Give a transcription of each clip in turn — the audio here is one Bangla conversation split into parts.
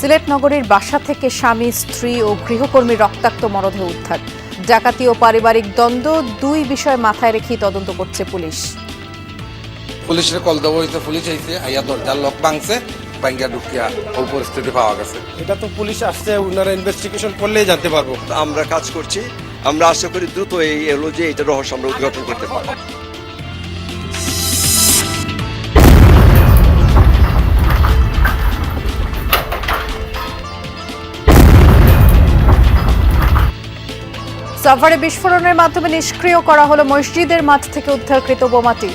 সিলেট নগরীর বাসা থেকে স্বামী, স্ত্রী ও গৃহকর্মীর রক্তাক্ত মরদেহ উদ্ধার। ডাকাতি ও পারিবারিক দ্বন্দ্ব, দুই বিষয় মাথায় রেখেই তদন্ত করছে পুলিশ। পুলিশের কল দেওয়া হয়েছে, পুলিশ আইছে, আইয়া দরজার লক ভাঙছে, ভাঙ্গা ঢুকিয়া ওই পরিস্থিতি পাওয়া গেছে। এটা তো পুলিশ আসছে, ওনারা ইনভেস্টিগেশন করলেই জানতে পারবো। আমরা কাজ করছি, আমরা আশা করি দ্রুত এটা রহস্য আমরা উদ্ঘাটন করতে পারবো। সাভারে বিস্ফোরণের মাধ্যমে নিষ্ক্রিয় করা হলো মসজিদের মাঠ থেকে উদ্ধারকৃত বোমাটি।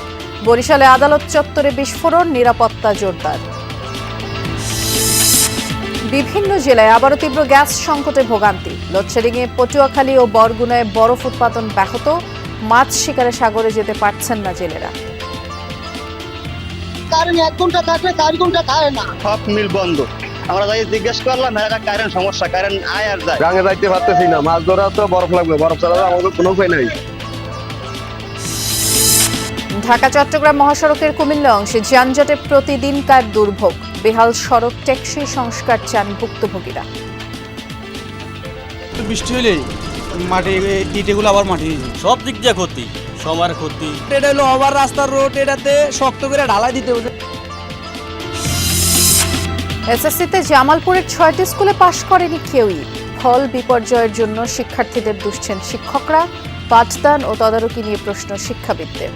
বরিশালে আদালত চত্বরে বিস্ফোরণ, নিরাপত্তা জোরদার। বিভিন্ন জেলায় আবারও তীব্র গ্যাস সংকটে ভোগান্তি। লোডশেডিংয়ে পটুয়াখালী ও বরগুনায় বরফ উৎপাদন ব্যাহত। মাছ শিকারে সাগরে যেতে পারছেন না জেলেরা। কারণ 1 ঘন্টা থাকলে 4 ঘন্টা থাকে না, সব মিল বন্ধ। আমরা যাই জিজ্ঞেস করলাম, কারেন্ট সমস্যা, কারেন্ট আয় আর যায়। গাঙে যাইতে পারতেছি না, মাছ ধরা তো বরফ লাগবে, বরফ ছাড়া আমাদের কোনো উপায় নাই। ঢাকা চট্টগ্রাম মহাসড়কের কুমিল্লা অংশে যানজটে প্রতিদিনকার দুর্ভোগ। বেহাল সড়ক, টেকসই সংস্কার চান ভুক্তভোগীরা। বৃষ্টি হলেই মাটি ইটেগুলো আবার মাটি সব দিক দিয়ে ক্ষতি, সময়ের ক্ষতি। এটা হলো ওভার রাস্তার রোড, এটাতে শক্ত করে ঢালাই দিতে হবে। এসএসসিতে জামালপুরের 6টি স্কুলে পাশ করেনি কেউই। ফল বিপর্যয়ের জন্য শিক্ষার্থীদের দুষছেন শিক্ষকরা। পাঠদান ও তদারকি নিয়ে প্রশ্ন শিক্ষাবিদদের।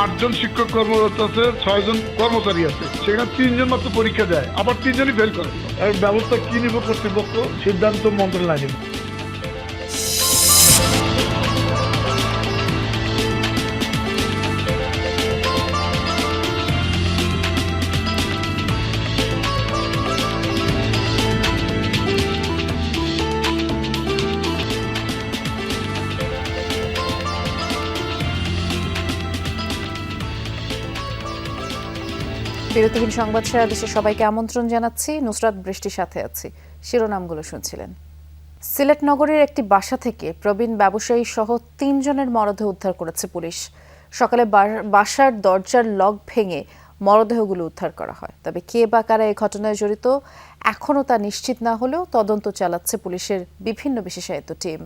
8 জন শিক্ষক কর্মরত আছে, 6 জন কর্মচারী আছে, সেখানে 3 জন মাত্র পরীক্ষা দেয়, আবার 3 জনই ফেল করে। এর ব্যবস্থা কি নিব কর্তৃপক্ষ, সিদ্ধান্ত মন্ত্রণালয় নেবে। বিরতিহীন সংবাদ সারা দেশে সবাইকে আমন্ত্রণ জানাচ্ছি। নুসরাত বৃষ্টির সাথে আছি। শিরোনামগুলো শুনছিলেন। সিলেট নগরীর একটি বাসা থেকে প্রবীণ ব্যবসায়ী সহ 3 জনের মরদেহ উদ্ধার করেছে পুলিশ। সকালে বাসার দরজার লক ভেঙে মরদেহগুলো উদ্ধার করা হয়। তবে কে বা কারা এই ঘটনায় জড়িত এখনও তা নিশ্চিত না হলেও তদন্ত চালাচ্ছে পুলিশের বিভিন্ন বিশেষায়িত টিম।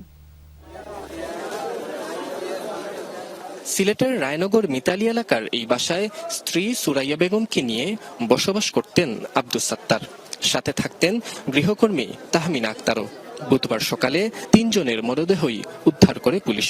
সিলেটের রায়নগর মিতালি এলাকার এই বাসায় স্ত্রী সুরাইয়া বেগমকে নিয়ে বসবাস করতেন আব্দুস সাত্তার। সাথে থাকতেন গৃহকর্মী তাহমিনা আক্তারও। বুধবার সকালে 3 জনের মরদেহই উদ্ধার করে পুলিশ।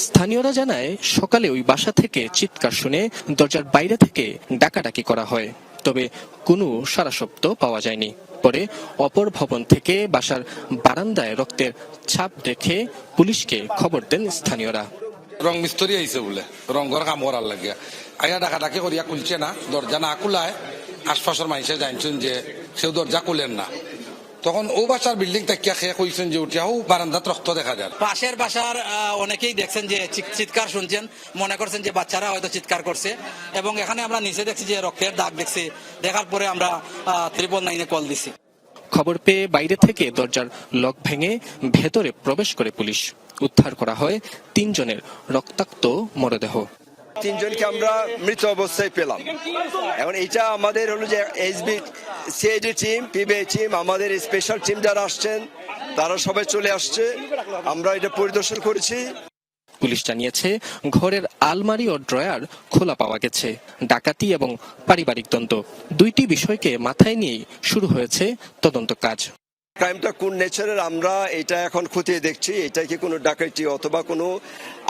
স্থানীয়রা জানায়, সকালে ওই বাসা থেকে চিৎকার শুনে দরজার বাইরে থেকে ডাকাডাকি করা হয়, তবে কোনো সাড়া শব্দ পাওয়া যায়নি। পরে অপর ভবন থেকে বাসার বারান্দায় রক্তের ছাপ দেখে পুলিশকে খবর দেন স্থানীয়রা। রং মিস্ত্রি আইছে বলে, রঙের কাম করার লাগিয়া আইয়া ডাকাডাকি করিয়া খুলছে না, দরজা না খুলায় আশপাশের মানুষে জানছেন যে সেও দরজা খুলেন না। তখন ও বাসার বিল্ডিং তাকিয়া খেয়ে কইছেন যে উঠিয়াও বারান্দাত রক্ত দেখা যায়। পাশের বাসার অনেকেই দেখছেন যে চিৎকার শুনছেন, মনে করছেন যে বাচ্চারা হয়তো চিৎকার করছে, এবং এখানে আমরা নিচে দেখছি যে রক্তের দাগ দেখছি। দেখার পরে আমরা 999-এ কল দিছি। খবর পেয়ে বাইরে থেকে দরজার লক ভেঙে ভেতরে প্রবেশ করে পুলিশ। উদ্ধার করা হয় 3 জনের রক্তাক্ত মরদেহ। 3 জনকে আমরা মৃত অবস্থায় পেলাম। এখন এটা আমাদের হলো যে SB CID team, PBI team, আমাদের স্পেশাল টিম যারা আসছেন তারা সবাই চলে আসছে। আমরা এটা পরিদর্শন করেছি। পুলিশ জানিয়েছে, ঘরের আলমারি ও ড্রয়ার খোলা পাওয়া গেছে। ডাকাতি এবং পারিবারিক দ্বন্দ্ব, দুইটি বিষয়কে মাথায় নিয়েই শুরু হয়েছে তদন্ত কাজ। ক্রাইমটা কোন নেচারের আমরা এটা এখন খতিয়ে দেখছি। এটা কি কোনো ডাকাতি অথবা কোনো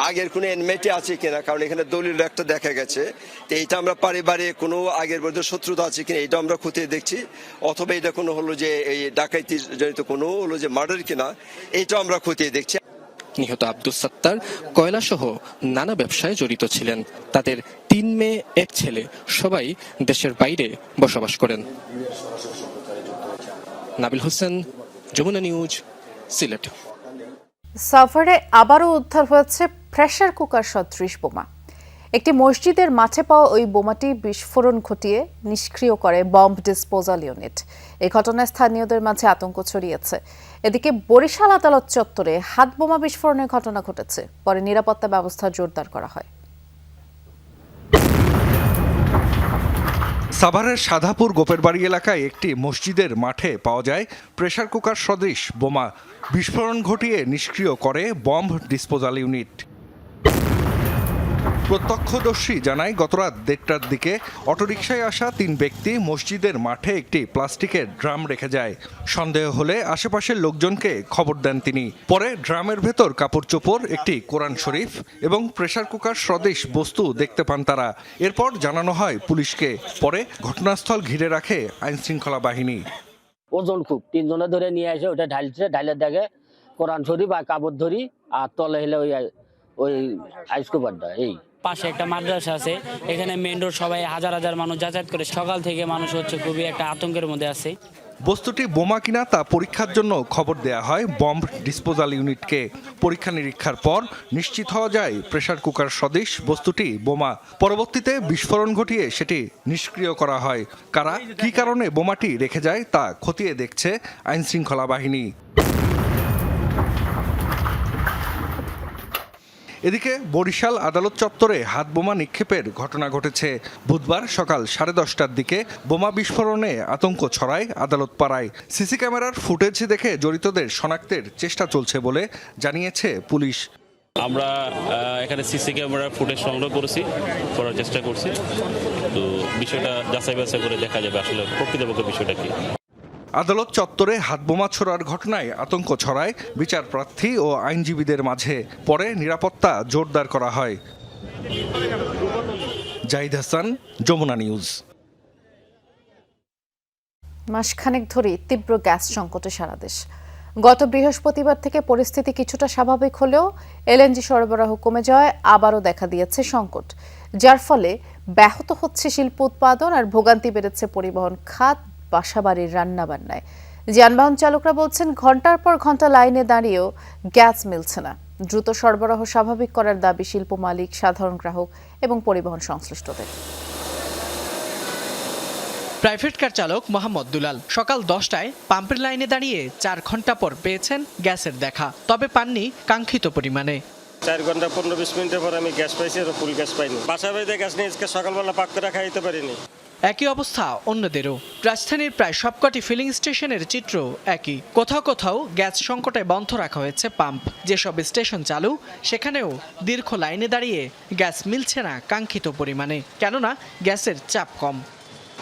আগের কোনো এনমেটি আছে কিনা, কারণ এখানে দলিল একটা দেখা গেছে। তো এইটা আমরা পারিবারিক কোনো আগের মধ্যে শত্রুতা আছে কিনা এটা আমরা খতিয়ে দেখছি, অথবা এটা কোনো হলো যে এই ডাকাতি জড়িত কোনো হলো যে মার্ডার কিনা এইটা আমরা খতিয়ে দেখছি। নিহত আব্দুস সাত্তার কয়লা সহ নানা ব্যবসায় জড়িত ছিলেন। তাদের 3 মেয়ে 1 ছেলে, সবাই দেশের বাইরে বসবাস করেন। নাবিল হোসেন, যমুনা নিউজ, সিলেট। সাভারে আবারও উদ্ধার হয়েছে প্রেসার কুকার সদৃশ বোমা। একটি মসজিদের মাঠে পাওয়া ওই বোমাটি বিস্ফোরণ ঘটিয়ে নিষ্ক্রিয় করে বম্ব ডিসপোজাল ইউনিট। এই ঘটনায় স্থানীয়দের মাঝে আতঙ্ক ছড়িয়েছে। এদিকে বরিশাল আদালত চত্বরে হাত বোমা বিস্ফোরণের ঘটনা ঘটেছে। পরে নিরাপত্তা ব্যবস্থা জোরদার করা হয়। সাভারের সাধাপুর গোপেরবাড়ি এলাকায় একটি মসজিদের মাঠে পাওয়া যায় প্রেসার কুকার সদৃশ বোমা। বিস্ফোরণ ঘটিয়ে নিষ্ক্রিয় করে বম্ব ডিসপোজাল ইউনিট। প্রত্যক্ষদর্শী জানায় গতরাত 1:30টার দিকে অটোরিকশায় আসা 3 ব্যক্তি মসজিদের মাঠে একটি প্লাস্টিকের ড্রাম রেখে যায়। সন্দেহ হলে আশেপাশের লোকজনকে খবর দেন তিনি। পরে ড্রামের ভেতর কাপড় চোপড়, একটি কোরআন শরীফ এবং প্রেসার কুকার সদৃশ বস্তু দেখতে পান তারা। এরপর জানানো হয় পুলিশকে। পরে ঘটনাস্থল ঘিরে রাখে আইনশৃঙ্খলা বাহিনী। ওজন খুব 3 জনে ধরে নিয়ে আসে, ওটা ঢালছে, ঢালের দেখে কোরআন শরীফ আর কাপড় ধরি আর তলে হেলে ওই আইসকুপারটা। এই পাশে একটা মাদ্রাসা আছে, এখানে মেন রোড, সবাই হাজার হাজার মানুষ যাতায়াত করে। সকাল থেকে মানুষ হচ্ছে খুবই একটা আতঙ্কের মধ্যে আছে। বস্তুটি বোমা কিনা তা পরীক্ষার জন্য খবর দেয়া হয় বম্ব ডিসপোজাল ইউনিটকে। পরীক্ষা নিরীক্ষার পর নিশ্চিত হওয়া যায় প্রেসার কুকার সদৃশ বস্তুটি বোমা। পরবর্তীতে বিস্ফোরণ ঘটিয়ে সেটি নিষ্ক্রিয় করা হয়। কারা কী কারণে বোমাটি রেখে যায় তা খতিয়ে দেখছে আইনশৃঙ্খলা বাহিনী। এদিকে বরিশাল আদালত চত্বরে হাতবোমা নিক্ষেপের ঘটনা ঘটেছে। বুধবার সকাল 10:30টার দিকে বোমা বিস্ফোরণে আতঙ্ক ছড়ায় আদালত পাড়ায়। সিসি ক্যামেরার ফুটেজ দেখে জড়িতদের শনাক্তের চেষ্টা চলছে বলে জানিয়েছে পুলিশ। আমরা এখানে সিসি ক্যামেরার ফুটেজ সংগ্রহ করার চেষ্টা করছি। তো বিষয়টা যাচাই বাছাই করে দেখা যাবে আসলে প্রকৃতপক্ষে বিষয়টা কি। আদালত চত্বরে হাতবোমা ছোড়ার ঘটনায় আতঙ্ক ছড়ায় বিচারপ্রার্থী ও আইনজীবীদের মাঝে। পরে নিরাপত্তা জোরদার করা হয়। জাহিদ হাসান, যমুনা নিউজ। মাসখানেক ধরে তীব্র গ্যাস সংকটে সারা দেশ। গত বৃহস্পতিবার থেকে পরিস্থিতি কিছুটা স্বাভাবিক হলেও এলএনজি সরবরাহ কমে যাওয়ায় আবারও দেখা দিয়েছে সংকট, যার ফলে ব্যাহত হচ্ছে শিল্প উৎপাদন আর ভোগান্তি বেড়েছে পরিবহন খাত, বাসাবাড়ির রান্নাবান্নায়। যানবাহন চালকরা বলছেন ঘন্টার পর ঘন্টা লাইনে দাঁড়িয়েও গ্যাস মিলছে না। দ্রুত সরবরাহ স্বাভাবিক করার দাবি শিল্প মালিক, সাধারণ গ্রাহক এবং পরিবহন সংশ্লিষ্টদের। প্রাইভেট কার চালক মোহাম্মদ দুলাল সকাল 10টায় পাম্পের লাইনে দাঁড়িয়ে 4 ঘন্টা পর পেয়েছেন গ্যাসের দেখা, তবে পাননি কাঙ্ক্ষিত পরিমাণে। 4 ঘন্টা 15-20 মিনিটের পর আমি গ্যাস পাইছি, আর ফুল গ্যাস পাইনি। বাসা বাড়িতে গ্যাস নিয়ে সকালবেলা পাক করে খাইতে পারিনি। একই অবস্থা অন্যদেরও। রাজধানীর প্রায় সবকটি ফিলিং স্টেশনের চিত্র একই। কোথাও কোথাও গ্যাস সংকটে বন্ধ রাখা হয়েছে পাম্প। যেসব স্টেশন চালু সেখানেও দীর্ঘ লাইনে দাঁড়িয়ে গ্যাস মিলছে না কাঙ্ক্ষিত পরিমাণে, কেননা গ্যাসের চাপ কম।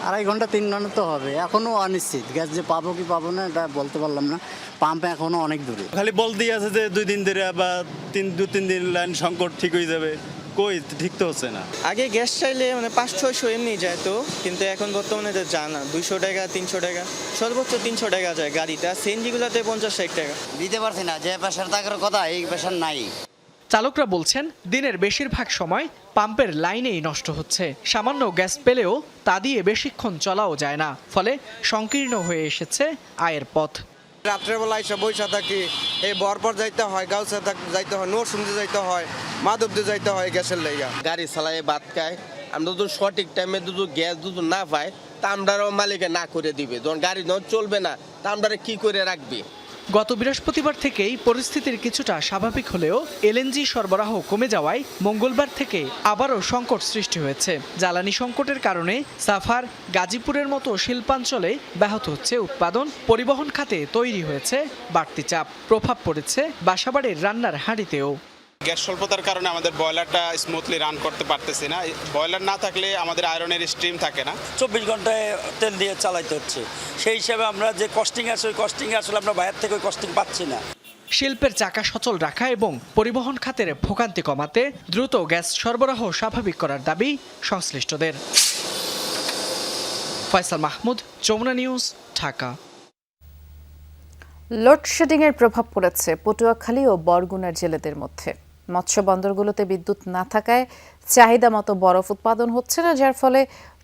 2.5 ঘন্টা 3 ঘন্টা তো হবে, এখনো অনিশ্চিত। গ্যাস যে পাবো কি পাবো না এটা বলতে পারলাম না। পাম্প এখনো অনেক দূরে। খালি বলতে আছে যে 2 দিন ধরে বা 2-3 দিন লাইন সংকট ঠিক হয়ে যাবে, কই ঠিক তো হচ্ছে না। আগে গ্যাস চাইলে 500-600 এমনি যায় তো, কিন্তু এখন বর্তমানে যায় না। 200 টাকা 300 টাকা, সর্বোচ্চ 300 টাকা যায় গাড়িটা। সিএনজিগুলোতে 50-60 টাকা। দিতে পারছি না, যে পেশার থাকার কথা এই পেশার নাই। চালকরা বলছেন দিনের বেশিরভাগ সময় পাম্পের লাইনেই নষ্ট হচ্ছে। সামান্য গ্যাস পেলেও তা দিয়ে বেশিক্ষণ চলাও যায় না, ফলে সংকীর্ণ হয়ে এসেছে আয়ের পথ। রাত্রেবেলা এসে বৈশা থাকি, এই বরপর যাইতে হয়, গাউসা যাইতে হয়, নরসুন্দে যাইতে হয়, মাধবদে যাইতে হয় গ্যাসের লাইগা। গাড়ি চালায় ভাত খায়, আমরা যদি সঠিক টাইমে যদি গ্যাস যদি না পাই তা আমরাও মালিকে না করে দিবে। যখন গাড়ি যখন চলবে না তা আমরা কি করে রাখবে। গত বৃহস্পতিবার থেকেই পরিস্থিতির কিছুটা স্বাভাবিক হলেও এলএনজি সরবরাহ কমে যাওয়ায় মঙ্গলবার থেকে আবারও সংকট সৃষ্টি হয়েছে। জ্বালানি সংকটের কারণে সাভার, গাজীপুরের মতো শিল্পাঞ্চলে ব্যাহত হচ্ছে উৎপাদন। পরিবহন খাতে তৈরি হয়েছে বাড়তি চাপ। প্রভাব পড়েছে বাসাবাড়ির রান্নার হাঁড়িতেও। গ্যাস স্বল্পতার কারণে আমাদের বয়লারটা স্মুথলি রান করতে পারতেছি না। বয়লার না থাকলে আমাদের আয়রনের স্ট্রিম থাকে না। 24 ঘন্টায় তেল দিয়ে চালাইতে হচ্ছে। সেই হিসাবে আমরা যে কস্টিং আছে ওই কস্টিং আসলে আমরা বাইরে থেকে ওই কস্টিং পাচ্ছি না। শিল্পের চাকা সচল রাখা এবং পরিবহন খাতের ভোগান্তি কমাতে দ্রুত গ্যাস সরবরাহ স্বাভাবিক করার দাবি সংশ্লিষ্টদের। ফয়সাল মাহমুদ, যমুনা নিউজ, ঢাকা। লোডশেডিংয়ের প্রভাব পড়েছে পটুয়াখালী ও বরগুনার জেলেদের মধ্যে। মৎস্য বন্দরগুলোতে বিদ্যুৎ না থাকায় চাহিদা মতো বরফ উৎপাদন হচ্ছে না, যার ফলে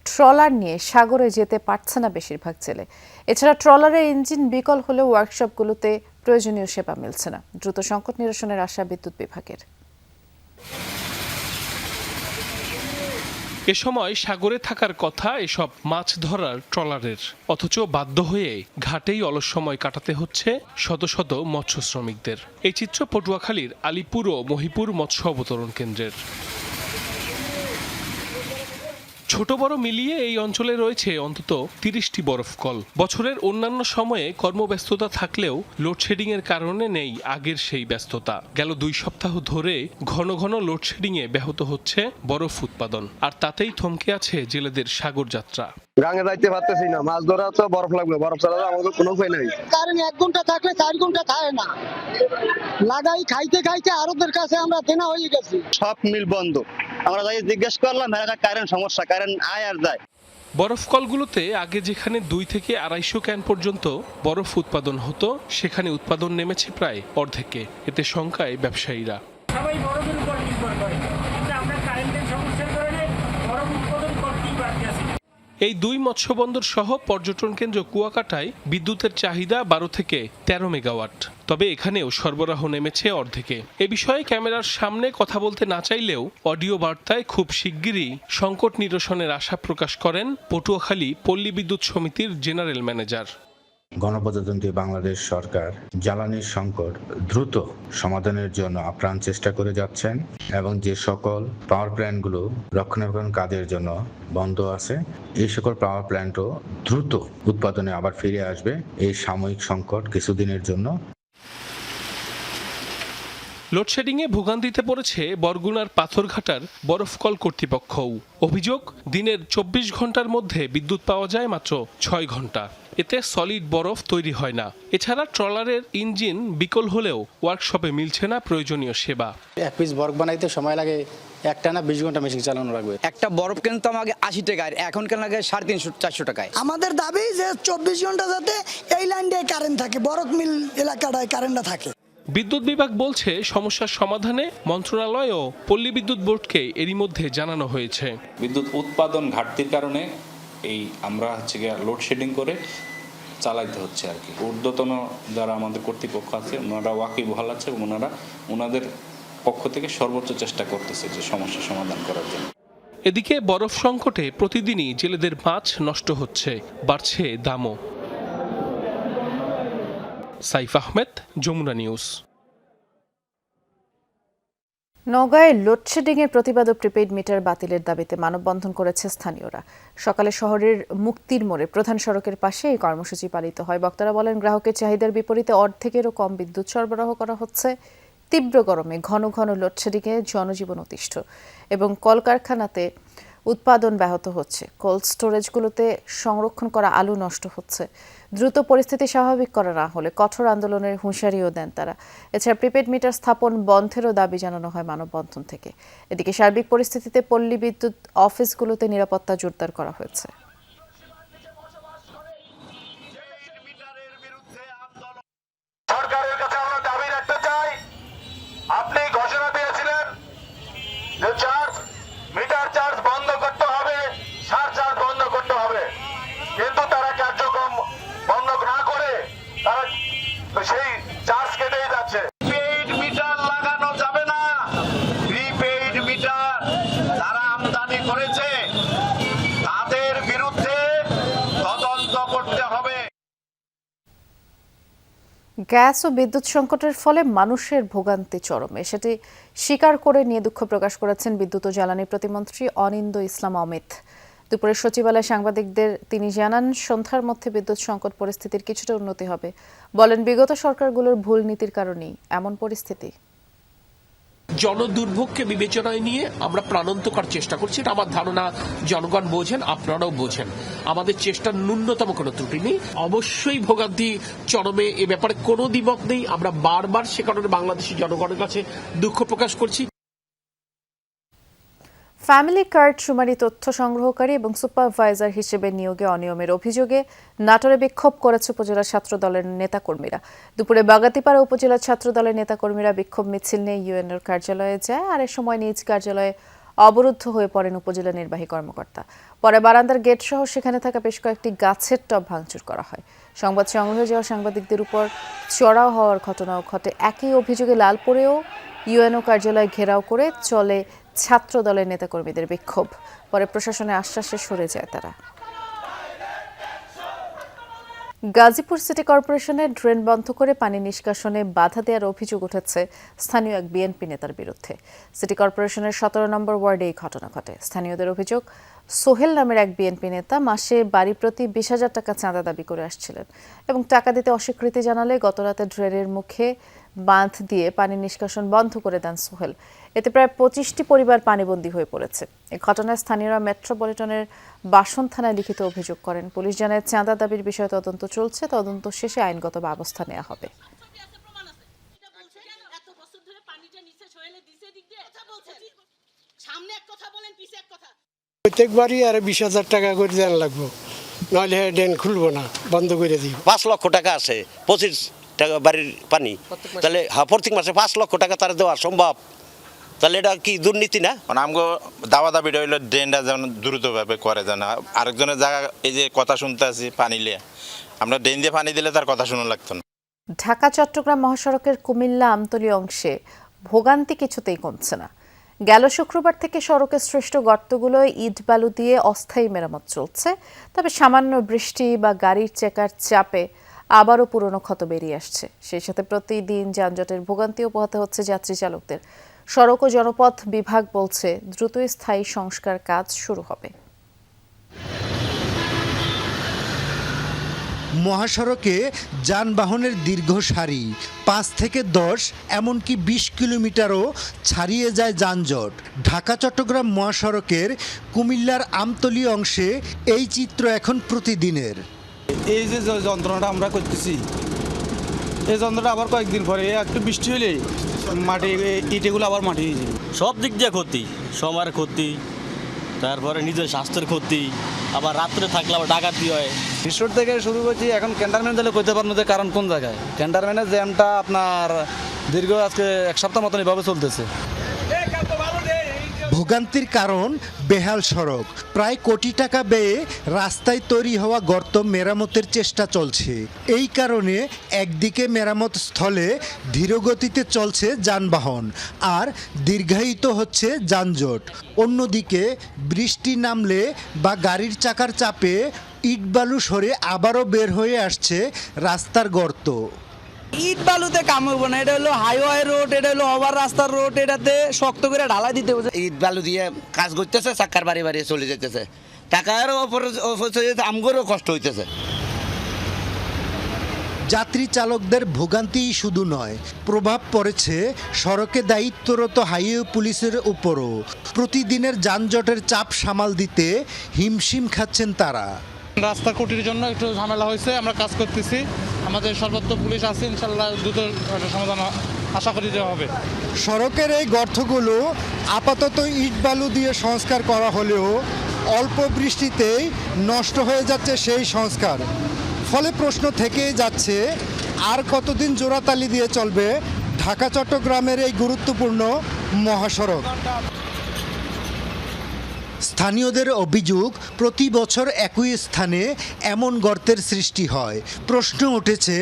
ট্রলার নিয়ে সাগরে যেতে পারছে না বেশিরভাগ জেলে। এছাড়া ট্রলারের ইঞ্জিন বিকল হলেও ওয়ার্কশপগুলোতে প্রয়োজনীয় সেবা মিলছে না। দ্রুত সংকট নিরসনের আশা বিদ্যুৎ বিভাগের। এ সময় সাগরে থাকার কথা এসব মাছ ধরার ট্রলারের, অথচ বাধ্য হয়ে ঘাটেই অলস সময় কাটাতে হচ্ছে শত শত মৎস্য শ্রমিকদের। এই চিত্র পটুয়াখালীর আলিপুর ও মহিপুর মৎস্য অবতরণ কেন্দ্রের। ছোট বড় মিলিয়ে এই অঞ্চলে রয়েছে অন্তত 30টি বরফকল। বছরের অন্যান্য সময়ে কর্মব্যস্ততা থাকলেও লোডশেডিং এর কারণে নেই আগের সেই ব্যস্ততা। গেল 2 সপ্তাহ ধরে ঘন ঘন লোডশেডিং এ ব্যাহত হচ্ছে বরফ উৎপাদন, আর তাতেই থমকে আছে জেলেদের সাগর যাত্রা। গাঙে যাইতে পারতেছি না, মাছ ধরা তো বরফ লাগবে, বরফ ছাড়া আমাদের কোনো উপায় নাই। কারণ 1 ঘন্টা থাকলে 4 ঘন্টা খায় না, লাগাই খাইতে খাইতে আরবদের কাছে আমরা দেনা হয়ে গেছি। সব মিল বন্ধ। আমরা যাই জিজ্ঞেস করলাম, কারেন্ট সমস্যা, কারেন্ট আয় আর যায়। বরফকলগুলোতে আগে যেখানে 2 থেকে 250 ক্যান পর্যন্ত বরফ উৎপাদন হতো, সেখানে উৎপাদন নেমেছে প্রায় অর্ধেকে। এতে শঙ্কায় ব্যবসায়ীরা। সবাই বরফের উপর নির্ভর করে, কিন্তু আমরা কারেন্টের সমস্যার কারণে বরফ উৎপাদন করতেই পারতেছি। এই 2 মৎস্যবন্দর সহ পর্যটন কেন্দ্র কুয়াকাটায় বিদ্যুতের চাহিদা 12 থেকে 13 মেগাওয়াট। তবে এখানেও সরবরাহ নেমেছে অর্ধেকে। এ বিষয়ে ক্যামেরার সামনে কথা বলতে না চাইলেও অডিও বার্তায় খুব শিগগিরই সংকট নিরসনের আশা প্রকাশ করেন পটুয়াখালী পল্লী বিদ্যুৎ সমিতির জেনারেল ম্যানেজার। গণপ্রজাতন্ত্রী বাংলাদেশ সরকার জ্বালানির সংকট দ্রুত সমাধানের জন্য আপ্রাণ চেষ্টা করে যাচ্ছেন এবং যে সকল পাওয়ার প্ল্যান্টগুলো রক্ষণাবেক্ষণ কাজের জন্য বন্ধ আছে, এই সকল পাওয়ার প্ল্যান্টও দ্রুত উৎপাদনে আবার ফিরে আসবে এই সাময়িক সংকট কিছুদিনের জন্য। লোডশেডিংয়ে ভোগান্তিতে পড়েছে বরগুনার পাথরঘাটার বরফকল কর্তৃপক্ষও। অভিযোগ, দিনের 24 ঘন্টার মধ্যে বিদ্যুৎ পাওয়া যায় মাত্র 6 ঘন্টা। এতে সলিড বরফ তৈরি হয় না। এছাড়া ট্রলারের ইঞ্জিন বিকল হলেও ওয়ার্কশপে মিলছে না প্রয়োজনীয় সেবা। 1 পিস বরফ বানাইতে সময় লাগে একটানা 20 ঘন্টা মেশিন চালানো লাগবে। একটা বরফ কিন্তু আমাকে 80 টাকায়, এখন কেন লাগে 350-400 টাকায়। আমাদের দাবি যে 24 ঘন্টা যাতে এই লাইন দিয়ে কারেন্ট থাকে, বরফ মিল এলাকাটায় কারেন্টটা থাকে। বিদ্যুৎ বিভাগ বলছে সমস্যার সমাধানে মন্ত্রণালয় ও পল্লী বিদ্যুৎ বোর্ডকে এরই মধ্যে জানানো হয়েছে। বিদ্যুৎ উৎপাদন ঘাটতির কারণে এই আমরা লোডশেডিং করে চালাইতে হচ্ছে আর কি। ঊর্ধ্বতন যারা আমাদের কর্তৃপক্ষ আছে ওনারা ওয়াকিবহাল আছে এবং ওনাদের পক্ষ থেকে সর্বোচ্চ চেষ্টা করতেছে যে সমস্যার সমাধান করার জন্য। এদিকে বরফ সংকটে প্রতিদিনই জেলেদের মাছ নষ্ট হচ্ছে, বাড়ছে দামও। সাইফ আহমেদ, যমুনা নিউজ। নওগাঁয় লোডশেডিংয়ের প্রতিবাদ ও প্রিপেইড মিটার বাতিলের দাবিতে মানববন্ধন করেছে স্থানীয়রা। সকালে শহরের মুক্তির মোড়ে প্রধান সড়কের পাশে এই কর্মসূচি পালিত হয়। বক্তারা বলেন, গ্রাহকের চাহিদার বিপরীতে অর্ধেকেরও কম বিদ্যুৎ সরবরাহ করা হচ্ছে। তীব্র গরমে ঘন ঘন লোডশেডিংয়ে জনজীবন অতিষ্ঠ এবং কলকারখানাতে উৎপাদন ব্যাহত হচ্ছে। কোল্ড স্টোরেজগুলোতে সংরক্ষণ করা আলু নষ্ট হচ্ছে। দ্রুত পরিস্থিতি স্বাভাবিক করা না হলে কঠোর আন্দোলনের হুঁশিয়ারিও দেন তারা। এছাড়া প্রিপেড মিটার স্থাপন বন্ধেরও দাবি জানানো হয় মানববন্ধন থেকে। এদিকে সার্বিক পরিস্থিতিতে পল্লী বিদ্যুৎ অফিসগুলোতে নিরাপত্তা জোরদার করা হয়েছে। সরকারের কাছে আমরা দাবি রাখতে চাই, আপনি ঘোষণা দিয়েছিলেন যে মিটার চার্জ বন্ধ করতে হবে, সারচার্জ বন্ধ করতে হবে, কিন্তু তারা কার্যক্রম বন্ধ না করে তারা সেই চার্জ কেটেই যাচ্ছে। প্রিপেইড মিটার লাগানো যাবে না। প্রিপেইড মিটার যারা আমদানি করেছে তাদের বিরুদ্ধে তদন্ত করতে হবে। গ্যাস ও বিদ্যুৎ সংকটের ফলে মানুষের ভোগান্তি চরমে, সেটি স্বীকার করে নিয়ে দুঃখ প্রকাশ করেছেন বিদ্যুৎ ও জ্বালানি প্রতিমন্ত্রী অনিন্দ্য ইসলাম অমিত। দুপুরে সচিবালয়ে সাংবাদিকদের তিনি জানান, সন্ধ্যার মধ্যে বিদ্যুৎ সংকট পরিস্থিতির কিছুটা উন্নতি হবে। বলেন, বিগত সরকারগুলোর ভুল নীতির কারণেই এমন পরিস্থিতি। জনদুর্ভোগকে বিবেচনায় নিয়ে আমরা প্রাণান্তকর চেষ্টা করছি। এটা আমার ধারণা জনগণ বোঝেন, আপনারাও বোঝেন। আমাদের চেষ্টার ন্যূনতম কোনো ত্রুটি নেই। অবশ্যই ভোগান্তি চরমে, এ ব্যাপারে কোনো দ্বিমত নেই। আমরা বারবার সে কারণে বাংলাদেশি জনগণের কাছে দুঃখ প্রকাশ করছি। ফ্যামিলি কার্ড শুমারি তথ্য সংগ্রহকারী এবং সুপারভাইজার হিসেবে নিয়োগে অনিয়মের অভিযোগে নাটোরে বিক্ষোভ করেছে উপজেলা ছাত্র দলের নেতাকর্মীরা। দুপুরে বাগাতিপাড়া উপজেলা ছাত্র দলের নেতাকর্মীরা বিক্ষোভ মিছিল নিয়ে ইউএনওর কার্যালয়ে যায়, আর এ সময় নিজ কার্যালয়ে অবরুদ্ধ হয়ে পড়েন উপজেলা নির্বাহী কর্মকর্তা। পরে বারান্দার গেট সহ সেখানে থাকা বেশ কয়েকটি গাছের টব ভাঙচুর করা হয়। সংবাদ সংগ্রহে যাওয়া সাংবাদিকদের উপর চড়াও হওয়ার ঘটনাও ঘটে। একই অভিযোগে লালপুরেও ইউএনও কার্যালয় ঘেরাও করে চলে ছাত্র দলের নেতাকর্মীদের বিক্ষোভ। পরে প্রশাসনের আশ্বাসে সরে যায় তারা। গাজীপুর সিটি কর্পোরেশনের ড্রেন বন্ধ করে পানি নিষ্কাশনে বাধা দেওয়ার অভিযোগ উঠেছে স্থানীয় এক বিএনপি নেতার বিরুদ্ধে। সিটি কর্পোরেশনের 17 নম্বর ওয়ার্ডে এই ঘটনা ঘটে। স্থানীয়দের অভিযোগ, সোহেল নামের এক বিএনপি নেতা মাসে বাড়ি প্রতি 20,000 টাকা চাঁদা দাবি করে আসছিলেন এবং টাকা দিতে অস্বীকৃতি জানালে গতরাতে ড্রেনের মুখে বাঁধ দিয়ে পানি নিষ্কাশন বন্ধ করে দেন সোহেল। এতে প্রায় 25টি পরিবার পানিবন্দী হয়ে পড়েছে। এই ঘটনায় স্থানীয়রা মেট্রোপলিটনের বাসন থানায় লিখিত অভিযোগ করেন। পুলিশ জানায় চাঁদা দাবির বিষয়ে তদন্ত চলছে, তদন্ত শেষে আইনগত ব্যবস্থা নেওয়া হবে। প্রত্যেকবারই আর 20,000 টাকা করে দেন লাগবো, নইলে ড্রেন খুলবো না, বন্ধ করে দিব। 5 লক্ষ টাকা আছে, 25 টাকা বাড়ির পানি, তাহলে প্রত্যেক মাসে 5 লক্ষ টাকা তারা দেওয়া সম্ভব? তাহলে এটা কি দুর্নীতি না? মানে আমগো দাওয়া দাবিটা হইলো ড্রেনটা যেন দ্রুতভাবে করে যেন আরেকজনের জায়গা এই যে কথা শুনতে আছি পানি নিয়ে, আমরা ড্রেন দিয়ে পানি দিলে তার কথা শোনা লাগতো না। ঢাকা চট্টগ্রাম মহাসড়কের কুমিল্লা আমতলী অংশে ভোগান্তি কিছুতেই কমছে না। গেল শুক্রবার থেকে সড়কের সৃষ্ট গর্তগুলোয় ইট বালু দিয়ে অস্থায়ী মেরামত চলছে, তবে সামান্য বৃষ্টি বা গাড়ির চাকার চাপে আবারও পুরনো ক্ষত বেরিয়ে আসছে। সেই সাথে প্রতিদিন যানজটের ভোগান্তিও পোহাতে হচ্ছে যাত্রী চালকদের। সড়ক ও জনপথ বিভাগ বলছে দ্রুতই স্থায়ী সংস্কার কাজ শুরু হবে। মহাসড়কে যানবাহনের দীর্ঘ সারি, 5 থেকে 10 এমনকি 20 কিলোমিটারও ছাড়িয়ে যায় যানজট। ঢাকা চট্টগ্রাম মহাসড়কের কুমিল্লার আমতলী অংশে এই চিত্র এখন প্রতিদিনের। এই যে যন্ত্রণাটা আমরা করতেছি, এই যন্ত্রণা আবার কয়েকদিন পরে একটু বৃষ্টি হলে মাটি ইটেগুলো আবার মাটি হয়ে যায়। সব দিক দিয়ে ক্ষতি, সময়ের ক্ষতি, তারপরে নিজের স্বাস্থ্যের ক্ষতি, আবার রাত্রে থাকলে আবার ডাকাতি হয়। ঈশ্বর থেকে শুরু করছি, এখন ক্যান্টারমেন্ট দিলে করতে পারবো যে কারণ কোন জায়গায়। ক্যান্টারমেন্টের জ্যামটা আপনার দীর্ঘ আজকে 1 সপ্তাহ মতন এভাবে চলতেছে। ভোগান্তির কারণ বেহাল সড়ক। প্রায় কোটি টাকা ব্যয়ে রাস্তায় তৈরি হওয়া গর্ত মেরামতের চেষ্টা চলছে। এই কারণে একদিকে মেরামত স্থলে ধীরগতিতে চলছে যানবাহন আর দীর্ঘায়িত হচ্ছে যানজট। অন্যদিকে বৃষ্টি নামলে বা গাড়ির চাকার চাপে ইটবালু সরে আবারও বের হয়ে আসছে রাস্তার গর্ত। ইট বালুতে কাম হইব না, এটা হলো হাইওয়ে রোড, এটা হলো ওভার রাস্তার রোড, এটাতে শক্ত করে ঢালাই দিতে হবে। ইট বালু দিয়ে কাজ করতেছে, চাক্কার বাড়ি বাড়ি চলে যেতেছে, টাকার আমগরও কষ্ট হইতেছে। যাত্রী চালকদের ভোগান্তি শুধু নয়, প্রভাব পড়েছে সড়কে দায়িত্বরত হাইওয়ে পুলিশের উপরও। প্রতিদিনের যানজটের চাপ সামাল দিতে হিমশিম খাচ্ছেন তারা। রাস্তা কুটির জন্য একটু ঝামেলা হয়েছে, আমরা কাজ করতেছি, আমাদের সর্বত্র পুলিশ আছে, ইনশাল্লাহ দ্রুত সমাধান আশা করি যে হবে। সড়কের এই গর্তগুলো আপাতত ইট বালু দিয়ে সংস্কার করা হলেও অল্প বৃষ্টিতেই নষ্ট হয়ে যাচ্ছে সেই সংস্কার। ফলে প্রশ্ন থেকেই যাচ্ছে, আর কতদিন জোড়াতালি দিয়ে চলবে ঢাকা চট্টগ্রামের এই গুরুত্বপূর্ণ মহাসড়ক। স্থানীয়দের অভিযোগ, প্রতি বছর একই স্থানে এমন গর্তের সৃষ্টি হয়। প্রশ্ন উঠেছে,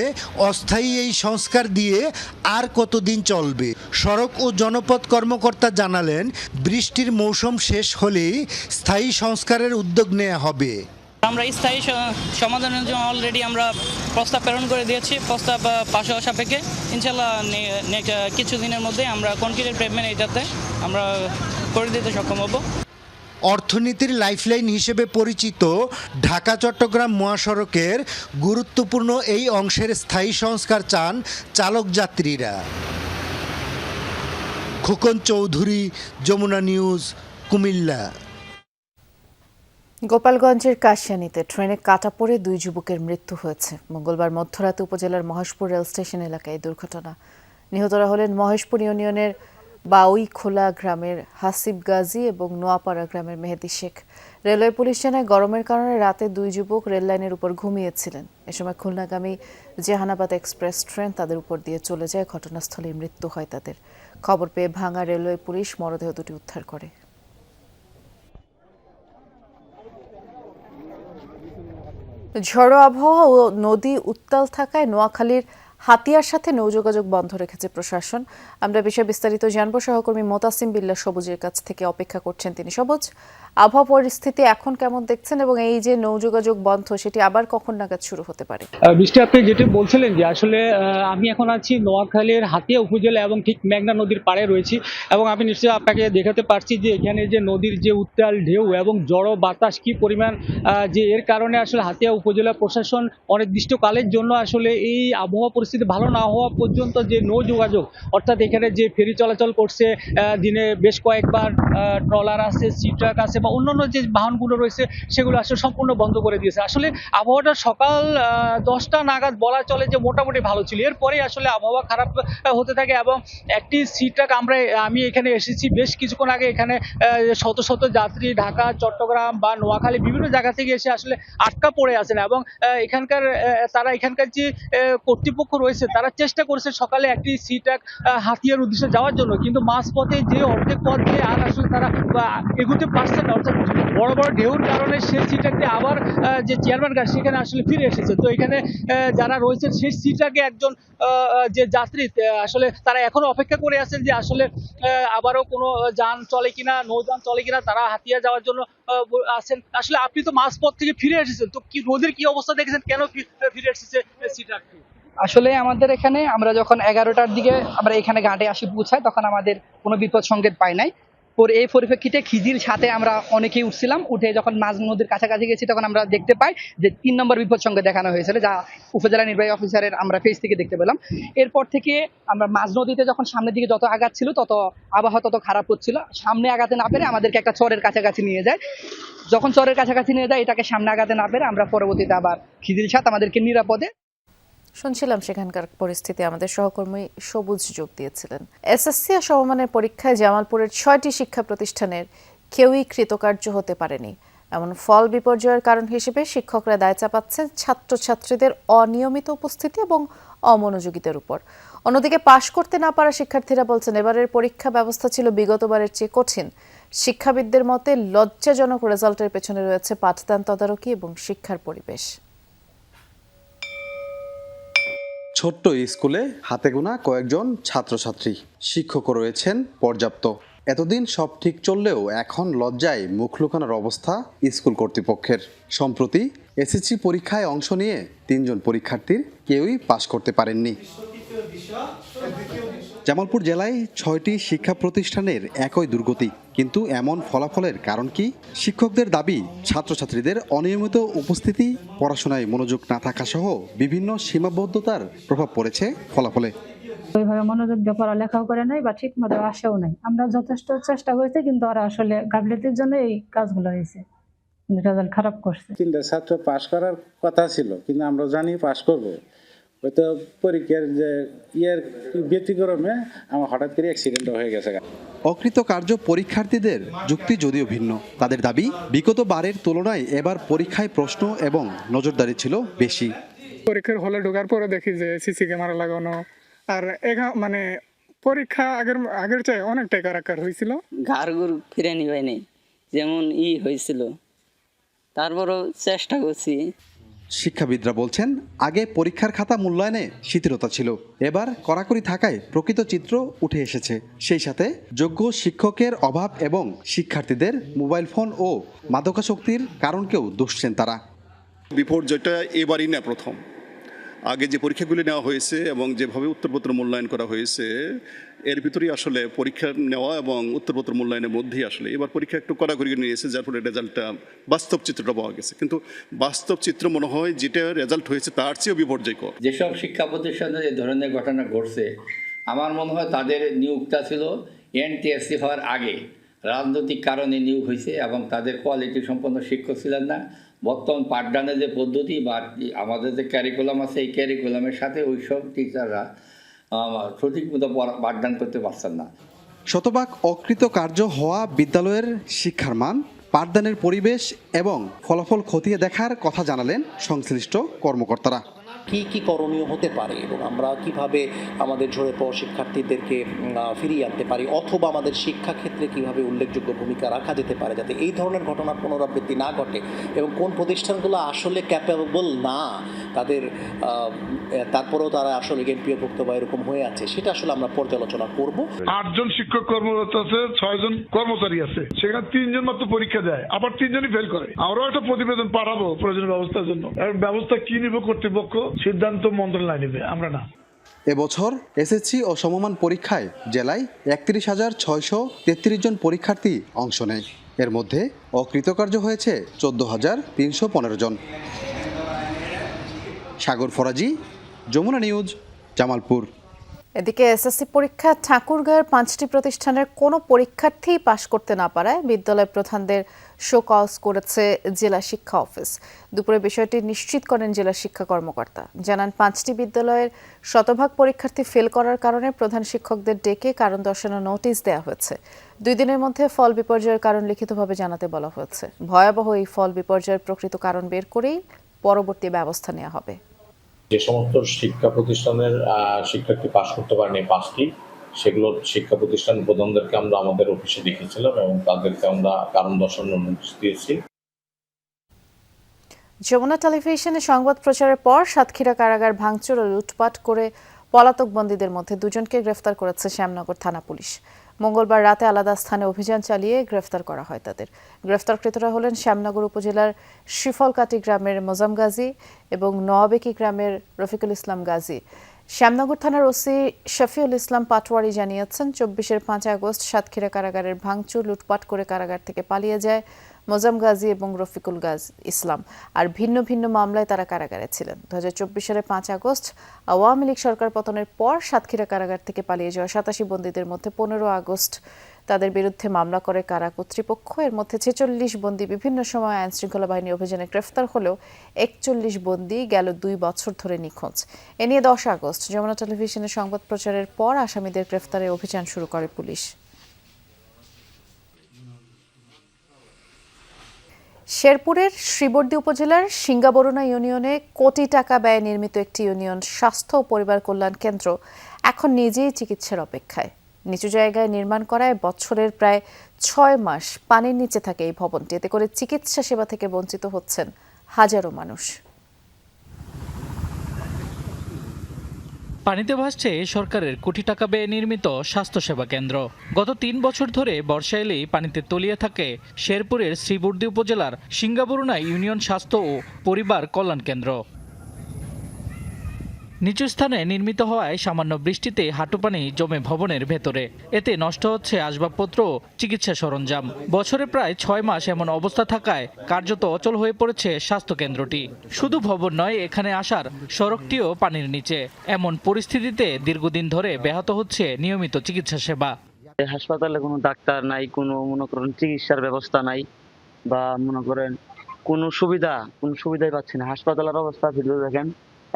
অস্থায়ী এই সংস্কার দিয়ে আর কতদিন চলবে? সড়ক ও জনপথ কর্মকর্তা জানালেন, বৃষ্টির মৌসুম শেষ হলেই স্থায়ী সংস্কারের উদ্যোগ নেওয়া হবে। আমরা স্থায়ী সমাধানের জন্য অলরেডি আমরা প্রস্তাব প্রেরণ করে দিয়েছি। প্রস্তাব পাশ হওয়া সাপেক্ষে ইনশাল্লাহ কিছুদিনের মধ্যে আমরা কনক্রিটের পেভমেন্ট এটাতে আমরা করে দিতে সক্ষম হব। অর্থনীতির লাইফলাইন হিসেবে পরিচিত ঢাকা চট্টগ্রাম মহাসড়কের গুরুত্বপূর্ণ এই অংশের স্থায়ী সংস্কার চান চালক যাত্রীরা। খোকন চৌধুরী, যমুনা নিউজ, কুমিল্লা। গোপালগঞ্জের কাশিয়ানীতে ট্রেনে কাটা পড়ে 2 যুবকের মৃত্যু হয়েছে। মঙ্গলবার মধ্যরাতে উপজেলার মহেশপুর রেল স্টেশন এলাকায় দুর্ঘটনা। নিহতরা হলেন মহেশপুর ইউনিয়নের বাউইখোলা গ্রামের হাসিব গাজী এবং নোয়াপাড়া গ্রামের মেহেদি শেখ। রেলওয়ে পুলিশ জানায়, গরমের কারণে রাতে 2 যুবক রেল লাইনের উপর ঘুমিয়েছিলেন। এ সময় খুলনাগামী জেহানাবাদ এক্সপ্রেস ট্রেন তাদের উপর দিয়ে চলে যায়। ঘটনাস্থলে মৃত্যু হয় তাদের। খবর পেয়ে ভাঙা রেলওয়ে পুলিশ মরদেহ দুটি উদ্ধার করে। ঝড়ো আবহাওয়া ও নদী উত্তাল থাকায় নোয়াখালীর হাতিয়ার সাথে নৌযোগাযোগ বন্ধ রেখেছে প্রশাসন। আমরা বিষয়ে বিস্তারিত জানবো সহকর্মী মোতাসিম বিল্লাহ সবুজের কাছ থেকে। অপেক্ষা করছেন তিনি। সবুজ, আবহাওয়া পরিস্থিতি এখন কেমন দেখছেন এবং এই যে নৌযোগাযোগ বন্ধ সেটি আবার কখন নাগাদ শুরু হতে পারে? বৃষ্টি, আপনি যেটি বলছিলেন যে আসলে আমি এখন আছি নোয়াখালীর হাতিয়া উপজেলা এবং ঠিক মেঘনা নদীর পাড়ে রয়েছি এবং আমি নিশ্চয়ই আপনাকে দেখাতে পারছি যে এখানে যে নদীর যে উত্তাল ঢেউ এবং জড়ো বাতাস কি পরিমাণ, যে এর কারণে আসলে হাতিয়া উপজেলা প্রশাসন অনির্দিষ্টকালের জন্য আসলে এই আবহাওয়া পরিস্থিতি ভালো না হওয়া পর্যন্ত যে নৌ যোগাযোগ, অর্থাৎ এখানে যে ফেরি চলাচল করছে, দিনে বেশ কয়েকবার ট্রলার আছে, সি ট্রাক আছে বা অন্যান্য যে বাহনগুলো রয়েছে সেগুলো আসলে সম্পূর্ণ বন্ধ করে দিয়েছে। আসলে আবহাওয়াটা সকাল 10টা নাগাদ বলা চলে যে মোটামুটি ভালো ছিল, এরপরে আসলে আবহাওয়া খারাপ হতে থাকে এবং একটি সি ট্রাক আমি এখানে এসেছি বেশ কিছুক্ষণ আগে, এখানে শত শত যাত্রী ঢাকা, চট্টগ্রাম বা নোয়াখালী বিভিন্ন জায়গা থেকে এসে আসলে আটকা পড়ে আছেন এবং এখানকার যে কর্তৃপক্ষ রয়েছে তারা চেষ্টা করেছে সকালে একটি সি ট্রাক হাতিয়ার উদ্দেশ্যে যাওয়ার জন্য, কিন্তু মাঝপথে যে অর্ধেক পথ দিয়ে আর আসলে তারা এগুতে পারছে না, অর্থাৎ বড় বড় ঢেউর কারণে সেই সি ট্রাকটি আবার যে চেয়ারম্যান গাছ সেখানে আসলে ফিরে এসেছে। তো এখানে যারা রয়েছেন সেই সি ট্রাকে একজন যে যাত্রী আসলে তারা এখনো অপেক্ষা করে আছেন যে আসলে আবারও কোনো যান চলে কিনা, নৌযান চলে কিনা, তারা হাতিয়া যাওয়ার জন্য আছেন। আসলে আপনি তো মাঝপথ থেকে ফিরে এসেছেন, তো কি নদীর কি অবস্থা দেখেছেন, কেন ফিরে এসেছে সি ট্রাকটি? আসলে আমাদের এখানে আমরা যখন 11টার দিকে আমরা এখানে ঘাটে আসি পৌঁছাই তখন আমাদের কোনো বিপদ সংকেত পাই নাই। এই পরিপ্রেক্ষিতে খিজির সাথে আমরা অনেকেই উঠছিলাম, উঠে যখন মাঝ নদীর কাছাকাছি গেছি তখন আমরা দেখতে পাই যে 3 নম্বর বিপদ সংকেত দেখানো হয়েছিল, যা উপজেলা নির্বাহী অফিসারের আমরা পেজ থেকে দেখতে পেলাম। এরপর থেকে আমরা মাঝ নদীতে যখন সামনের দিকে যত আগাচ্ছিল তত আবহাওয়া তত খারাপ হচ্ছিল। সামনে আগাতে না পেরে আমাদেরকে একটা চরের কাছাকাছি নিয়ে যায়, যখন চরের কাছাকাছি নিয়ে যায় এটাকে সামনে আগাতে না পেরে আমরা পরবর্তীতে আবার খিজির সাথে আমাদেরকে নিরাপদে শুনছিলাম সেখানকার পরিস্থিতি। আমাদের সহকর্মী সবুজ যোগ দিয়েছিলেন। এসএসসি আর সমমানের পরীক্ষায় জামালপুরের 6টি শিক্ষা প্রতিষ্ঠানের কেউই কৃতকার্য হতে পারেনি। এমন ফল বিপর্যয়ের কারণ হিসেবে শিক্ষকরা দায় চাপাচ্ছেন ছাত্রছাত্রীদের অনিয়মিত উপস্থিতি এবং অমনোযোগিতার উপর। অন্যদিকে পাশ করতে না পারা শিক্ষার্থীরা বলছেন এবারের পরীক্ষা ব্যবস্থা ছিল বিগতবারের চেয়ে কঠিন। শিক্ষাবিদদের মতে লজ্জাজনক রেজাল্টের পেছনে রয়েছে পাঠদান তদারকি এবং শিক্ষার পরিবেশ। ছোট্ট স্কুলে হাতে গোনা কয়েকজন ছাত্রছাত্রী, শিক্ষকও রয়েছেন পর্যাপ্ত। এতদিন সব ঠিক চললেও এখন লজ্জায় মুখ লুকানোর অবস্থা স্কুল কর্তৃপক্ষের। সম্প্রতি এসএসসি পরীক্ষায় অংশ নিয়ে 3 জন পরীক্ষার্থীর কেউই পাশ করতে পারেননি। জামালপুর জেলায় 6টি শিক্ষা প্রতিষ্ঠানের একই দুর্গতি, কিন্তু এমন ফলাফলের কারণ কি? শিক্ষকদের দাবি ছাত্রছাত্রীদের অনিয়মিত উপস্থিতি, পড়াশোনায় মনোযোগ না থাকা সহ বিভিন্ন সীমাবদ্ধতার প্রভাব পড়েছে ফলাফলে। ওইভাবে মনোযোগ দিয়ে পড়ালেখাও করে নাই বা ঠিক মতো আসেও নাই। আমরা যথেষ্ট চেষ্টা করেছি কিন্তু ওরা আসলে গাফিলতির জন্য এই কাজগুলো হয়েছে, রেজাল্ট খারাপ করছে। 3টা ছাত্র পাশ করার কথা ছিল কিন্তু আমরা জানি পাশ করবো, হয়তো পরীক্ষার যে ব্যতিক্রমে আমার হঠাৎ করে অ্যাক্সিডেন্ট হয়ে গেছে। অকৃতকার্য পরীক্ষার্থীদের যুক্তি যদিও ভিন্ন। তাদের দাবি বিগত বারের তুলনায় এবার পরীক্ষায় প্রশ্ন এবং নজরদারি ছিল বেশি। পরীক্ষার হলে ঢোকার পরে দেখি যে সিসি ক্যামেরা লাগানো, আর মানে পরীক্ষা আগের চেয়ে অনেকটাই কারাকার হয়েছিল। ঘাড়গুড় ফিরে নিবাই নেই যেমন হয়েছিল, তারপরও চেষ্টা করছি। শিক্ষাবিদরা বলছেন আগে পরীক্ষার খাতা মূল্যায়নে শিথিলতা ছিল, এবার কড়াকড়ি থাকায় প্রকৃত চিত্র উঠে এসেছে। সেই সাথে যোগ্য শিক্ষকের অভাব এবং শিক্ষার্থীদের মোবাইল ফোন ও মাদকাসক্তির কারণকেও দুষছেন তারা। বিপর্যয়টা এবারই না প্রথম। আগে যে পরীক্ষাগুলি নেওয়া হয়েছে এবং যেভাবে উত্তরপত্র মূল্যায়ন করা হয়েছে এর ভিতরেই আসলে পরীক্ষা নেওয়া এবং উত্তরপত্র মূল্যায়নের মধ্যেই আসলে এবার পরীক্ষা একটু কড়াকড়ি নিয়েছে, যার ফলে রেজাল্টটা বাস্তব চিত্রটা পাওয়া গেছে। কিন্তু বাস্তব চিত্র মনে হয় যেটা রেজাল্ট হয়েছে তার চেয়েও বিপর্যয়কর। যেসব শিক্ষা প্রতিষ্ঠানে এই ধরনের ঘটনা ঘটছে আমার মনে হয় তাদের নিয়োগটা ছিল এনটিএসসি হওয়ার আগে, রাজনৈতিক কারণে নিয়োগ হয়েছে এবং তাদের কোয়ালিটি সম্পন্ন শিক্ষক ছিলেন না। বর্তমান পাঠদানের যে পদ্ধতি বা আমাদের যে ক্যারিকুলাম আছে এই ক্যারিকুলামের সাথে ওইসব টিচাররা সঠিক মতো পাঠদান করতে পারছেন না। শতভাগ অকৃতকার্য হওয়া বিদ্যালয়ের শিক্ষার মান, পাঠদানের পরিবেশ এবং ফলাফল খতিয়ে দেখার কথা জানালেন সংশ্লিষ্ট কর্মকর্তারা। কি কি করণীয় হতে পারে এবং আমরা কিভাবে আমাদের ঝরে পড়া শিক্ষার্থীদেরকে ফিরিয়ে আনতে পারি, অথবা আমাদের শিক্ষাক্ষেত্রে কিভাবে উল্লেখযোগ্য ভূমিকা রাখা যেতে পারে যাতে এই ধরনের ঘটনার পুনরাবৃত্তি না ঘটে, এবং কোন প্রতিষ্ঠানগুলো আসলে ক্যাপেবল না তাদের তারপরেও তারা আসলে এমপিওভুক্ত বা এরকম হয়ে আছে, সেটা আসলে আমরা পর্যালোচনা করব। 8 জন শিক্ষক কর্মরত আছে, 6 জন কর্মচারী আছে, সেখানে 3 জন মাত্র পরীক্ষা দেয়, আবার 3 জনই ফেল করে। আমরাও একটা প্রতিবেদন পাঠাবো প্রয়োজনীয় ব্যবস্থার জন্য। ব্যবস্থা কি নিব কর্তৃপক্ষ, সিদ্ধান্ত মন্ত্রণালয় নেবে, আমরা না। এবছর এসএসসি ও সমমান পরীক্ষায় জেলায় 31,633 জন পরীক্ষার্থী অংশ নেয়। এর মধ্যে অকৃতকার্য হয়েছে 14,315 জন। সাগর ফরাজি, যমুনা নিউজ, জামালপুর। এদিকে এসএসসি পরীক্ষা ঠাকুরগাঁওয়ের 5টি প্রতিষ্ঠানের কোনো পরীক্ষার্থী পাশ করতে না পারায় বিদ্যালয় প্রধানদের শো কজ করেছে জেলা শিক্ষা অফিস। দুপুরে বিষয়টি নিশ্চিত করেন জেলা শিক্ষা কর্মকর্তা। জানান 5টি বিদ্যালয়ের শতভাগ পরীক্ষার্থী ফেল করার কারণে প্রধান শিক্ষকদের ডেকে কারণ দর্শানোর নোটিশ দেওয়া হয়েছে। 2 দিনের মধ্যে ফল বিপর্যয়ের কারণ লিখিতভাবে জানাতে বলা হয়েছে। ভয়াবহ এই ফল বিপর্যয়ের প্রকৃত কারণ বের করেই পরবর্তী ব্যবস্থা নেওয়া হবে। যে সমস্ত শিক্ষা প্রতিষ্ঠানের শিক্ষার্থী পাশ করতে পারেনি 5টি, সেগুলো শিক্ষা প্রতিষ্ঠান প্রধানদেরকে আমরা আমাদের অফিসে দেখেছিলাম এবং তাদেরকে আমরা কারণ দর্শানোর নোটিশ দিয়েছি। যমুনা টেলিভিশনে সংবাদ প্রচারের পর সাতক্ষীরা কারাগার ভাঙচুর ও লুটপাট করে পলাতক বন্দীদের মধ্যে 2 জনকে গ্রেফতার করেছে শ্যামনগর থানা পুলিশ। মঙ্গলবার রাতে আলাদা স্থানে অভিযান চালিয়ে গ্রেফতার করা হয় তাদের। গ্রেফতারকৃতরা হলেন শ্যামনগর উপজেলার শিফলকাটি গ্রামের মোজাম গাজী এবং নোয়াবেকি গ্রামের রফিকুল ইসলাম গাজী। শ্যামনগর থানার ওসি শফিউল ইসলাম পাটোয়ারি জানিয়েছেন, 24-এর 5 আগস্ট সাতক্ষীরা কারাগারের ভাঙচুর লুটপাট করে কারাগার থেকে পালিয়ে যায় মোজাম গাজী এবং রফিকুল ইসলাম। আর ভিন্ন ভিন্ন মামলায় তারা কারাগারে ছিলেন। 2024 সালের 5 আগস্ট আওয়ামী লীগ সরকার পতনের পর সাতক্ষীরা কারাগার থেকে পালিয়ে যাওয়া 87 বন্দীদের মধ্যে 15 আগস্ট তাদের বিরুদ্ধে মামলা করে কারা কর্তৃপক্ষ। এর মধ্যে 46 বন্দী বিভিন্ন সময় আইনশৃঙ্খলা বাহিনী অভিযানে গ্রেফতার হলেও 41 বন্দী গেল 2 বছর ধরে নিখোঁজ। এ নিয়ে 10 আগস্ট যমুনা টেলিভিশনের সংবাদ প্রচারের পর আসামিদের গ্রেফতারে অভিযান শুরু করে পুলিশ। শেরপুরের শ্রীবর্দী উপজেলার সিঙ্গাবরুণা ইউনিয়নে কোটি টাকা ব্যয়ে নির্মিত একটি ইউনিয়ন স্বাস্থ্য ও পরিবার কল্যাণ কেন্দ্র এখন নিজেই চিকিৎসার অপেক্ষায়। নিচু জায়গায় নির্মাণ করায় বছরের প্রায় 6 মাস পানির নিচে থাকে এই ভবনটি। এতে করে চিকিৎসা সেবা থেকে বঞ্চিত হচ্ছেন হাজারো মানুষ। পানিতে ভাসছে সরকারের কোটি টাকা ব্যয়ে নির্মিত স্বাস্থ্যসেবা কেন্দ্র। গত 3 বছর ধরে বর্ষা এলেই পানিতে তলিয়ে থাকে শেরপুরের শ্রীবর্দী উপজেলার সিঙ্গাবরুণা ইউনিয়ন স্বাস্থ্য ও পরিবার কল্যাণ কেন্দ্র। নিচু স্থানে নির্মিত হওয়ায় সামান্য বৃষ্টিতে হাঁটু পানি জমে ভবনের ভেতরে। এতে নষ্ট হচ্ছে আসবাবপত্র ও চিকিৎসা সরঞ্জাম। বছরে প্রায় 6 মাস এমন অবস্থা থাকায় কার্যত অচল হয়ে পড়েছে স্বাস্থ্য কেন্দ্রটি। শুধু ভবন নয়, এখানে আসার সড়কটিও পানির নিচে। এমন পরিস্থিতিতে দীর্ঘদিন ধরে ব্যাহত হচ্ছে নিয়মিত চিকিৎসা সেবা। হাসপাতালে কোনো ডাক্তার নাই, কোনো মনে করেন চিকিৎসার ব্যবস্থা নাই, বা মনে করেন কোনো সুবিধাই পাচ্ছি না। হাসপাতালের অবস্থা ভিডিও দেখেন,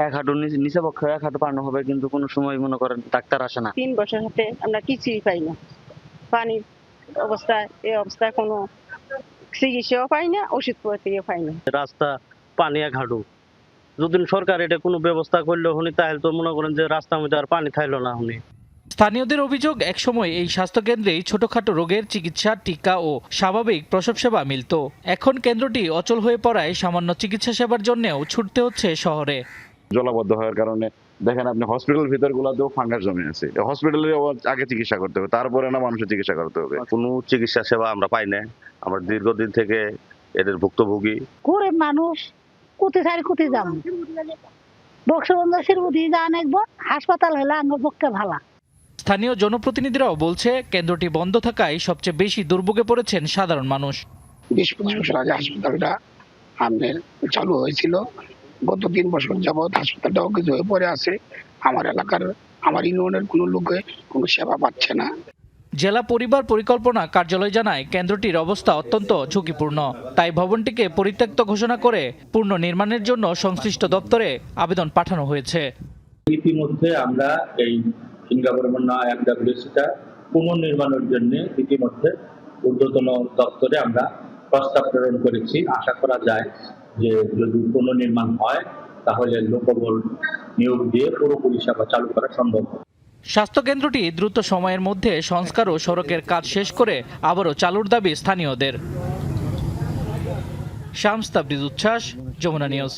1 হাঁটুর নিচে পক্ষে 1 হাঁটু পানো হবে, কিন্তু কোনো সময় মনে করেন ডাক্তার আসে না। 3 বছর হতে আমরা কিছুই পাই না। পানির অবস্থায় কোনো চিকিৎসাও পাই না, ওষুধপত্রও পাই না। রাস্তা পানি 1 হাঁটু। যদি সরকার এটা কোনো ব্যবস্থা করলে হনি, তাহলে তো মনে করেন যে রাস্তার মধ্যে আর পানি থাইলো না হনি। স্থানীয়দের অভিযোগ, একসময় এই স্বাস্থ্যকেন্দ্রেই ছোটখাটো রোগের চিকিৎসা, টিকা ও স্বাভাবিক প্রসব সেবা মিলত। এখন কেন্দ্রটি অচল হয়ে পড়ায় সামান্য চিকিৎসা সেবার জন্যও ছুটতে হচ্ছে শহরে। জলাবদ্ধ হওয়ার কারণে দেখেন আপনি হসপিটাল ভিতরগুলোতেও ফাঙ্গাস জমে আছে। হসপিটালে আগে চিকিৎসা করতে হবে, তারপরে না মানুষের চিকিৎসা করতে হবে। কোনো চিকিৎসা সেবা আমরা পাই না। আমরা দীর্ঘদিন থেকে এদের ভুক্তভোগী। গরিব মানুষ কোথায় যাম, বক্সবন্ধ শিরবুদ্ধি যান একবার হাসপাতাল হলে আমার পক্ষে ভালো। স্থানীয় জনপ্রতিনিধিরাও বলছে, কেন্দ্রটি বন্ধ থাকায় সবচেয়ে বেশি দুর্ভোগে পড়েছেন সাধারণ মানুষ। 20-25 বছর আগে হাসপাতালটা আমাদের চালু হয়েছিল। গত 3 বছর যাবৎ হাসপাতালটা অকেজ হয়ে পড়ে আছে। আমার এলাকার, আমার ইউনিয়নের কোনো লোকে কোনো সেবা পাচ্ছে না। জেলা পরিবার পরিকল্পনা কার্যালয় জানায়, কেন্দ্রটির অবস্থা অত্যন্ত ঝুঁকিপূর্ণ। তাই ভবনটিকে পরিত্যক্ত ঘোষণা করে পুনঃ নির্মাণের জন্য সংশ্লিষ্ট দপ্তরে আবেদন পাঠানো হয়েছে। ইতিমধ্যে আমরা এই সিঙ্গাবরুণা FWCটা পুনর্নির্মাণের জন্য ইতিমধ্যে ঊর্ধ্বতন দপ্তরে আমরা প্রস্তাব প্রেরণ করেছি। আশা করা যায় যে যদি পুনর্নির্মাণ হয় তাহলে লোকবল নিয়োগ দিয়ে পুরো পরিষেবা চালু করা সম্ভব। স্বাস্থ্যকেন্দ্রটি দ্রুত সময়ের মধ্যে সংস্কার ও সড়কের কাজ শেষ করে আবারও চালুর দাবি স্থানীয়দের। শামস তাবরিজ উচ্ছ্বাস, যমুনা নিউজ।